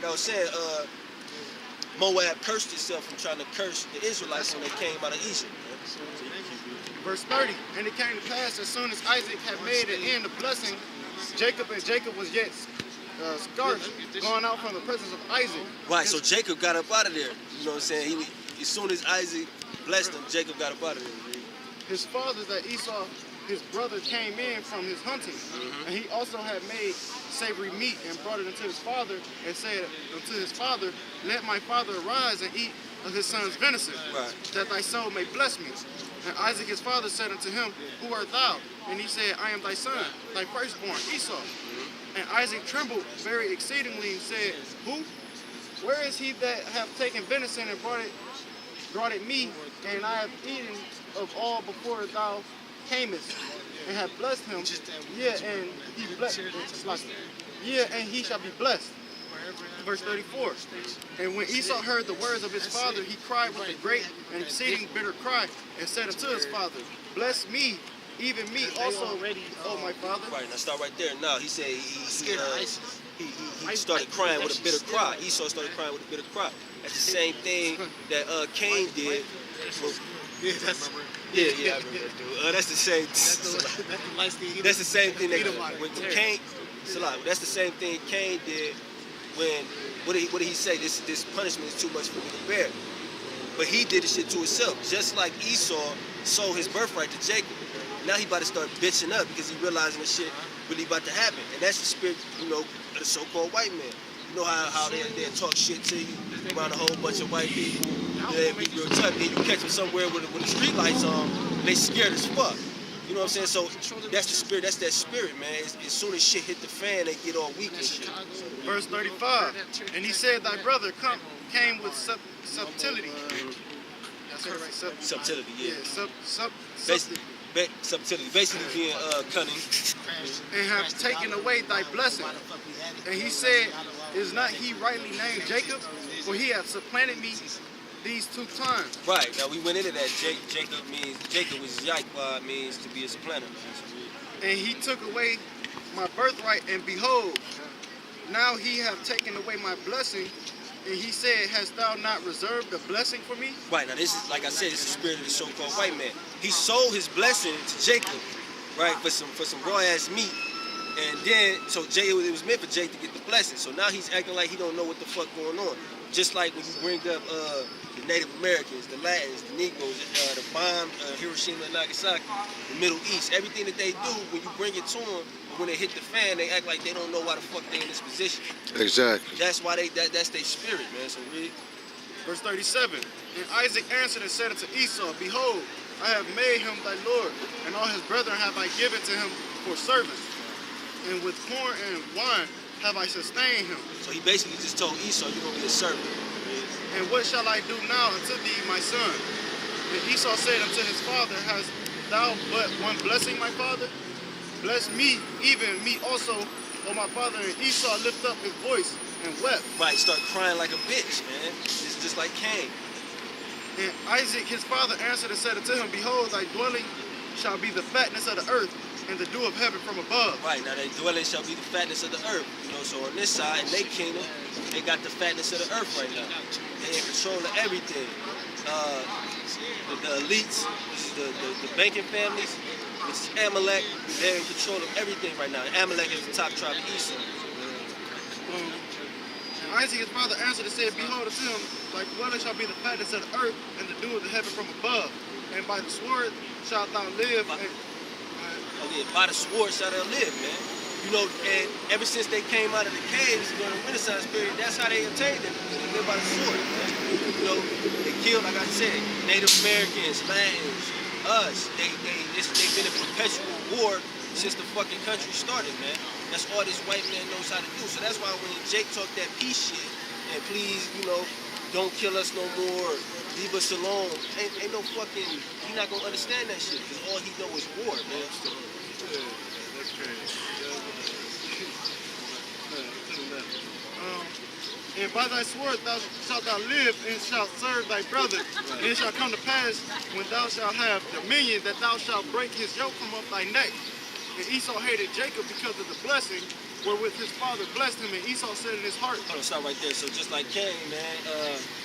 like I was saying, Moab cursed itself from trying to curse the Israelites when they came out of Egypt. Verse 30, and it came to pass as soon as Isaac had made an end of blessing Jacob, and Jacob was yet scarce, going out from the presence of Isaac. Right, so Jacob got up out of there. You know what I'm saying? As soon as Isaac blessed him, Jacob got up out of there. His father, that Esau, his brother, came in from his hunting, and he also had made savory meat and brought it unto his father, and said unto his father, let my father arise and eat of his son's venison, that thy soul may bless me. And Isaac his father said unto him, who art thou? And he said, I am thy son, thy firstborn, Esau. And Isaac trembled very exceedingly and said, who? Where is he that hath taken venison and brought it me, and I have eaten of all before thou camest, and have blessed him? And he blessed and he shall be blessed. Verse 34. And when Esau heard the words of his father, he cried with a great and exceeding bitter cry, and said unto his father, bless me, even me also, oh my father. Right, now start right there. Now he said he started crying with a bitter cry. Esau started crying with a bitter cry. That's the same thing that Cain did. I remember, dude. That's the same. That's the same thing that when Cain. That's the same thing Cain did when. What did he say? This punishment is too much for me to bear. But he did the shit to himself, just like Esau sold his birthright to Jacob. Now he about to start bitching up because he realizing the shit really about to happen. And that's the spirit, of the so-called white man. You know how they talk shit to you around a whole bunch of white people. They be real tough. Then you catch them somewhere with the street lights on, they scared as fuck. You know what I'm saying? So that's the spirit. That's that spirit, man. As soon as shit hit the fan, they get all weak and shit. Verse 35. And he said, thy brother came with subtlety. Subtlety, yeah. Subtlety, basically being cunning. And have taken away thy blessing. And he said, is not he rightly named Jacob? For he hath supplanted me these 2 times. Right, now we went into that. Jacob was Yahawah, means to be a supplanter. And he took away my birthright, and behold, now he hath taken away my blessing. And he said, hast thou not reserved a blessing for me? Right, now this is, like I said, this is the spirit of the so-called white man. He sold his blessing to Jacob, right, for some raw-ass meat. And then, so it was meant for Jake to get the blessing. So now he's acting like he don't know what the fuck going on. Just like when you bring up the Native Americans, the Latins, the Negroes, the bomb, Hiroshima and Nagasaki, the Middle East, everything that they do, when you bring it to them, when they hit the fan, they act like they don't know why the fuck they in this position. Exactly. That's why that's their spirit, man. So read. Verse 37. And Isaac answered and said unto Esau, behold, I have made him thy lord, and all his brethren have I given to him for servants. And with corn and wine have I sustained him. So he basically just told Esau, you're going to be a servant. And what shall I do now unto thee, my son? And Esau said unto his father, hast thou but one blessing, my father? Bless me, even me also, O my father. And Esau lifted up his voice and wept. Right, start crying like a bitch, man. It's just like Cain. And Isaac his father answered and said unto him, behold, thy dwelling shall be the fatness of the earth, and the dew of heaven from above. Right, now their dwelling shall be the fatness of the earth. So on this side, in their kingdom, they got the fatness of the earth right now. They're in control of everything. The elites, the banking families, which is Amalek, they're in control of everything right now. And Amalek is the top tribe of Esau. And Isaac his father answered and said, behold, unto him, thy dwelling shall be the fatness of the earth, and the dew of the heaven from above. And by the sword shalt thou live. By the sword shall they live, man. And ever since they came out of the caves during the Renaissance period, that's how they obtained it. They live by the sword, man. They killed, like I said, Native Americans, Latins, us. They've been in perpetual war since the fucking country started, man. That's all this white man knows how to do. So that's why when Jake talked that peace shit, and please, don't kill us no more, leave us alone, ain't no fucking, he not gonna understand that shit, because all he know is war, man. That's crazy. And by thy sword shalt thou live, and shalt serve thy brother. And it shall come to pass, when thou shalt have dominion, that thou shalt break his yoke from off thy neck. And Esau hated Jacob because of the blessing, wherewith his father blessed him. And Esau said in his heart. Hold on, stop right there. So just like Cain, man,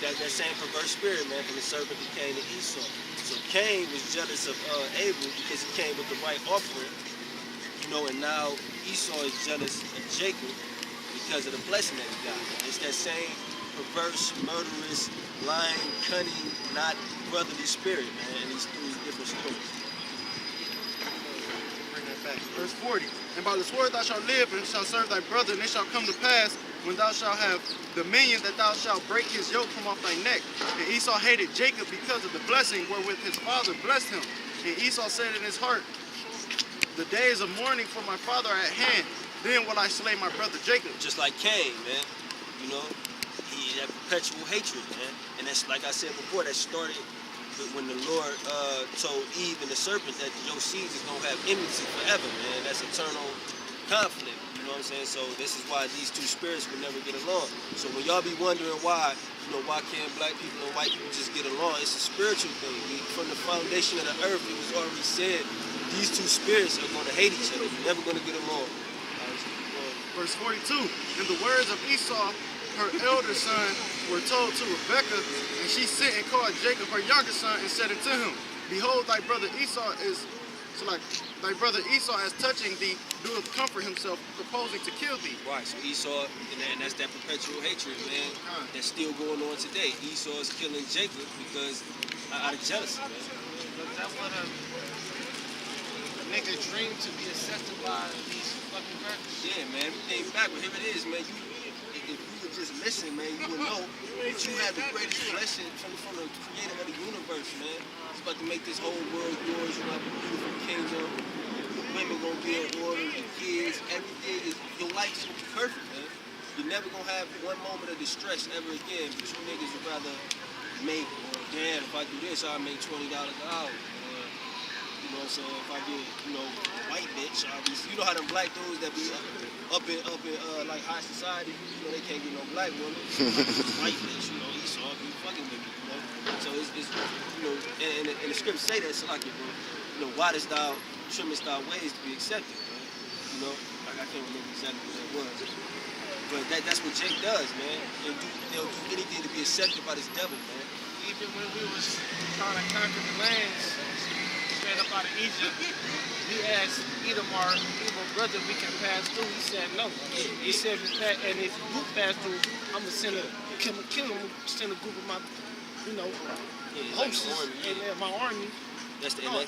that same perverse spirit, man, from the serpent that came to Esau. So Cain was jealous of Abel because he came with the right offering, you know, and now Esau is jealous of Jacob because of the blessing that he got. It's that same perverse, murderous, lying, cunning, not brotherly spirit, man, in these three different stories. Bring that back. Verse 40. And by the sword thou shalt live, and shalt serve thy brother, and it shall come to pass, when thou shalt have dominion, that thou shalt break his yoke from off thy neck. And Esau hated Jacob because of the blessing wherewith his father blessed him. And Esau said in his heart, the days of mourning for my father are at hand, then will I slay my brother Jacob. Just like Cain, man, you know, he had perpetual hatred, man. And that's, like I said before, that started when the Lord told Eve and the serpent that your seeds is going to have enmity forever, man. That's eternal conflict, you know what I'm saying? So this is why these two spirits will never get along. So when y'all be wondering why, you know, why can't black people and white people just get along, it's a spiritual thing. From the foundation of the earth, it was already said, these two spirits are going to hate each other. They're never going to get along. Verse 42, and the words of Esau, her elder son, were told to Rebekah, and she sent and called Jacob, her younger son, and said unto him, behold, thy brother Esau is, thy brother Esau as touching thee, doeth comfort himself, proposing to kill thee. Right, so Esau, and that's that perpetual hatred, man, that's still going on today. Esau is killing Jacob because out of jealousy, man. That's what a nigga dream to be accepted by these fucking verses. Yeah, man, everything back, but here it is, man. If you would just listen, man, you would know that you have the greatest blessing from the creator of the universe, man. It's about to make this whole world yours. You have a beautiful kingdom. The women gonna be in order, the kids, everything is, your life is gonna be perfect, man. You're never gonna have one moment of distress ever again, but you niggas would rather make, damn, if I do this, I'll make $20 an hour. You know what I'm saying? If I get, you know, a white bitch, I'll be, you know how them black dudes that be up in like high society, you know, they can't get no black woman. White bitch, you know, Esau be fucking with me, you know. So it's you know, and the scripts say that, so like, you know, widest thou, trimmest thy ways to be accepted, man. You know, like I can't remember exactly what that was. But that's what Jake does, man. They'll do anything to be accepted by this devil, man. Even when we was trying to conquer the lands, straight up out of Egypt, we asked our evil brother if we can pass through. He said no. He said, and if you pass through, I'm gonna send send a group of my, you know, hosts and my army. That's the no.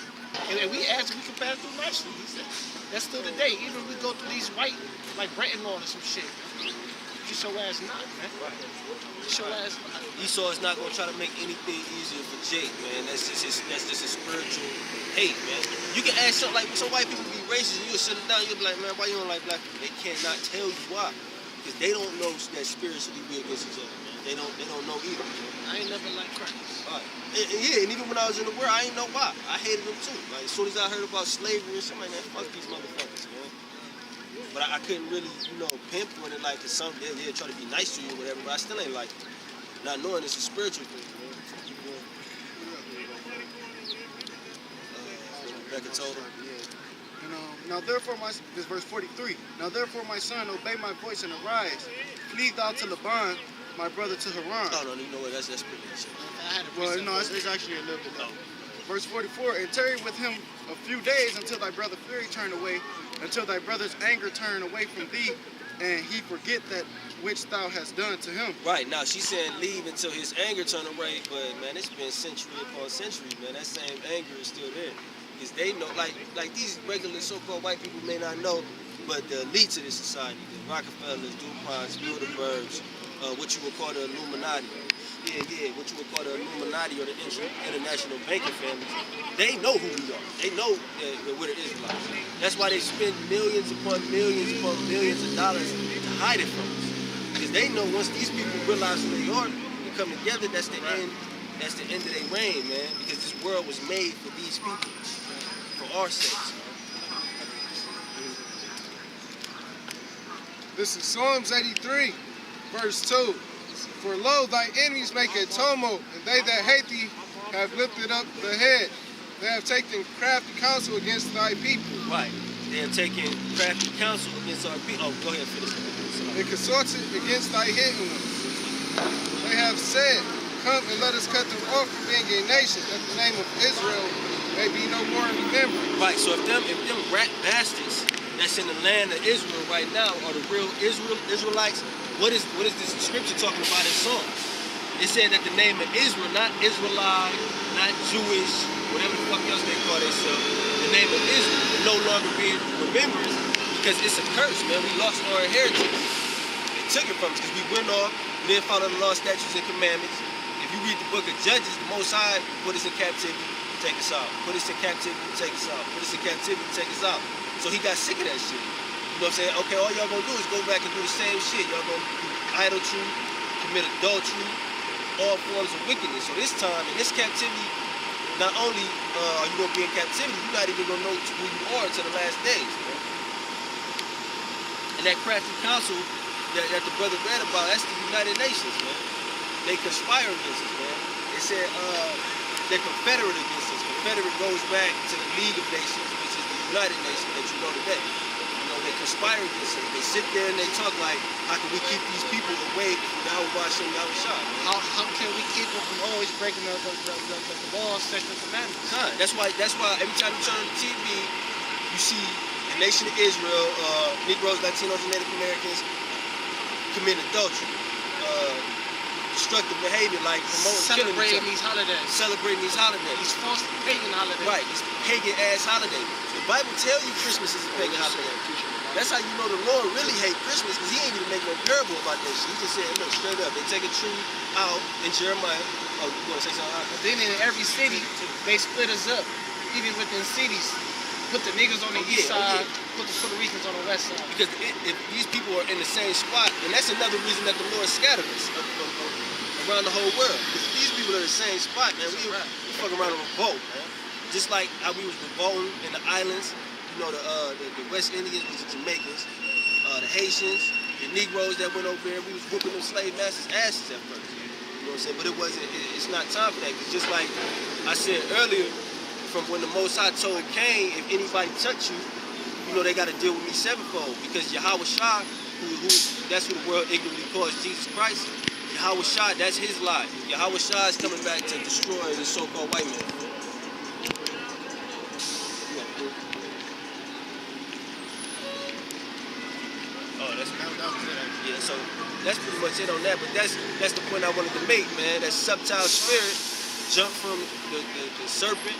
And we asked if we can pass through nicely. He said, that's still the day. Even if we go through these white, like Breton or some shit. You show ass not, man. Show ass not. Esau is not gonna try to make anything easier for Jake, man. That's just a spiritual hate, man. You can ask something like, some white people be racist, and you'll sit them down, you'll be like, man, why you don't like black people? They cannot tell you why, because they don't know that spiritually we against each other, man. They don't know either. Man. I ain't never liked crackers. Right. And even when I was in the world, I ain't know why. I hated them too. Like as soon as I heard about slavery and something like that, fuck these motherfuckers, man. But I couldn't really, you know, pinpoint it like to some, they'll try to be nice to you or whatever, but I still ain't like it. Not knowing it's a spiritual thing, man. Keep going. Rebecca told him. Now therefore, this verse 43. Now therefore, my son, obey my voice and arise. Flee thou to Laban, my brother to Haran. No, you know what? That's pretty much it. Well, no, it's actually a little bit low. Verse 44. And tarry with him a few days until thy brother fury turn away, until thy brother's anger turn away from thee, and he forget that which thou hast done to him. Right, now she's saying leave until his anger turn away, but man, it's been century upon century, man. That same anger is still there. Because they know, like these regular so-called white people may not know, but the elites of this society, the Rockefellers, DuPonts, Bilderbergs, what you would call the Illuminati. Yeah, what you would call the Illuminati or the international banking families, they know who we are. They know what it is like. That's why they spend millions upon millions of dollars to hide it from us. Because they know once these people realize who they are and come together, that's the end. That's the end of their reign, man. Because this world was made for these people, for our sakes. This is Psalms 83, verse 2. For lo, thy enemies make a tumult, and they that hate thee have lifted up the head. They have taken crafty counsel against thy people. Right. they have taken crafty counsel against our people. Oh, go ahead, finish. They consulted against thy hidden ones. They have said, come and let us cut them off from being a nation, that the name of Israel may be no more remembered. Right, so if them rat bastards that's in the land of Israel right now are the real Israelites, what is this scripture talking about in Psalms? It said that the name of Israel, not Israelite, not Jewish, whatever the fuck else they call themselves, the name of Israel will no longer be remembered because it's a curse, man. We lost our inheritance. They took it from us because we went off, we didn't follow the law, statutes, and commandments. If you read the book of Judges, the Most High put us in captivity, take us out. Put us in captivity, take us out. Put us in captivity, take us out. So he got sick of that shit. You know what I'm saying? Okay, all y'all gonna do is go back and do the same shit. Y'all gonna do idolatry, commit adultery, all forms of wickedness. So this time, in this captivity, not only are you gonna be in captivity, you're not even gonna know who you are until the last days, man. And that crafty council that the brother read about, that's the United Nations, man. They conspire against us, man. They said they're confederate against us. Confederate goes back to the League of Nations, which is the United Nations that you know today. You know, they conspire against us. They sit there and they talk like, how can we keep these people away from Yahawah, Bahasham, Yahawashi? How can we keep them from always breaking the laws, statutes, and commandments? Huh. That's why every time you turn on the TV, you see the nation of Israel, Negroes, Latinos, and Native Americans committing adultery. Destructive behavior like promoting celebrating these holidays. These false pagan holidays. Right, these pagan ass holidays. The Bible tells you Christmas is a pagan holiday. That's how you know the Lord really hate Christmas, because he ain't even make no parable about that shit. He just said, look, straight up, they take a tree out in Jeremiah. Oh, you want to say something? But then in every city, they split us up. Even within cities, put the niggas on the east side, put the Puerto Ricans on the west side. Because if these people are in the same spot, and that's another reason that the Lord scattered us around the whole world. Because these people are in the same spot, man. We fuck around and revolt, man. Just like how we was revolting in the islands, you know, the West Indians, which are Jamaicans, the Haitians, the Negroes that went over there, we was whooping them slave masters' asses at first. You know what I'm saying? But it's not time for that. Because just like I said earlier, from when the Most High told Cain, if anybody touch you, you know they got to deal with me sevenfold. Because Yahawashi, that's who the world ignorantly calls Jesus Christ. Yahawashi, that's his lie. Yahawashi is coming back to destroy the so-called white man. Oh, that's yeah. So that's pretty much it on that. But that's the point I wanted to make, man. That subtile spirit jumped from the serpent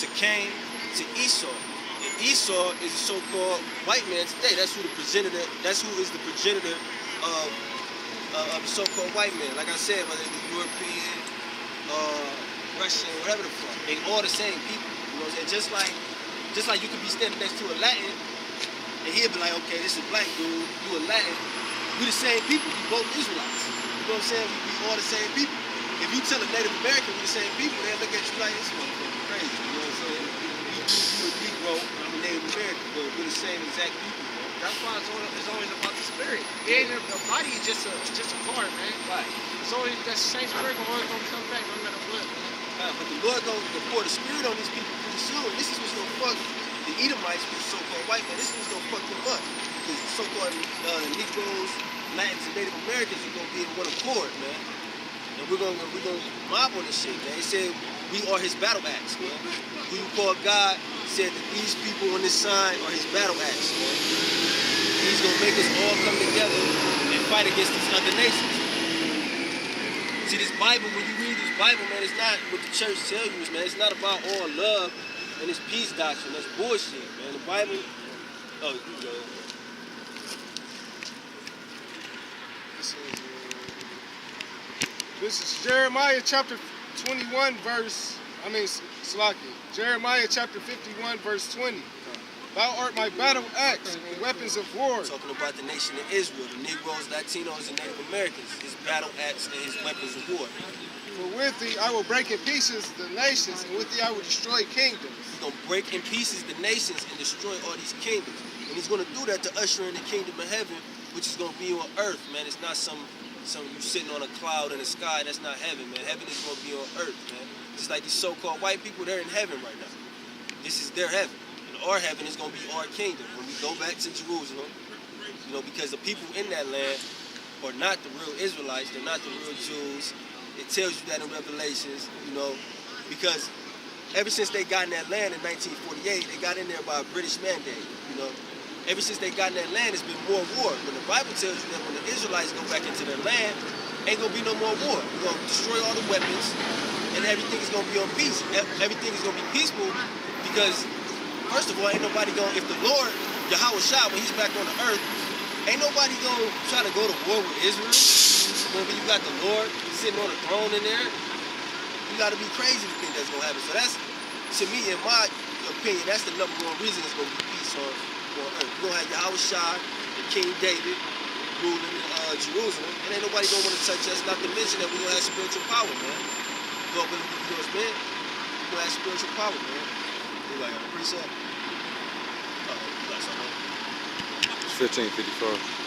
to Cain to Esau. And Esau is a so-called white man today. That's who is the progenitor of the so-called white man. Like I said, whether it be European, Russian, whatever the fuck, they all the same people. You know what I'm saying? Just like you could be standing next to a Latin, and he'll be like, okay, this is a black dude, you a Latin. We the same people. We both Israelites. You know what I'm saying? We all the same people. If you tell a Native American we the same people, they'll look at you like, this motherfucker crazy. You know what I'm saying? You a Negro, I'm a Native American, but we're the same exact people. That's why it's always about the spirit. The body is just a part, man. Right. It's always that same spirit always gonna come back no matter what. But the Lord gonna pour the spirit on these people pretty soon. This is what's gonna fuck the Edomites, with the so-called white man. This is what's gonna fuck them up. Because the so-called Negroes, Latins, and Native Americans are gonna be in one accord, man. And we're gonna mob on this shit, man. He said we are his battle axe, man. Who you call God said that these people on this sign are his battle axe, man. He's gonna make us all come together and fight against these other nations. See, this Bible, when you read this Bible, man, it's not what the church tells you, man. It's not about all love and this peace doctrine. That's bullshit, man. The Bible, oh, you go. This is Jeremiah chapter 21, Jeremiah chapter 51, verse 20. Thou art my battle axe and weapons of war. Talking about the nation of Israel, the Negroes, Latinos, and Native Americans. His battle axe and his weapons of war. For with thee I will break in pieces the nations, and with thee I will destroy kingdoms. He's going to break in pieces the nations and destroy all these kingdoms. And he's going to do that to usher in the kingdom of heaven, which is going to be on earth, man. It's not some you sitting on a cloud in the sky. That's not heaven, man. Heaven is going to be on earth, man. Just like these so-called white people, they're in heaven right now. This is their heaven. And our heaven is going to be our kingdom when we go back to Jerusalem. You know, because the people in that land are not the real Israelites, they're not the real Jews. It tells you that in Revelations, you know, because ever since they got in that land in 1948, they got in there by a British mandate, you know. Ever since they got in that land, it's been more war. When the Bible tells you that when the Israelites go back into their land, ain't gonna be no more war. We're gonna destroy all the weapons, and everything is gonna be on peace. Everything is gonna be peaceful, because first of all, ain't nobody gonna, if the Lord, Yahawashi, when he's back on the earth, ain't nobody gonna try to go to war with Israel. When you got the Lord sitting on the throne in there, you gotta be crazy to think that's gonna happen. So that's, to me, in my opinion, that's the #1 reason it's gonna be peace on earth. You're gonna have Yahawashi and King David ruling in Jerusalem, and ain't nobody gonna wanna touch us, not to mention that we're gonna have spiritual power, man. You know, because, man, we're gonna have spiritual power, man. You like a preset? You got something? It's 15:54.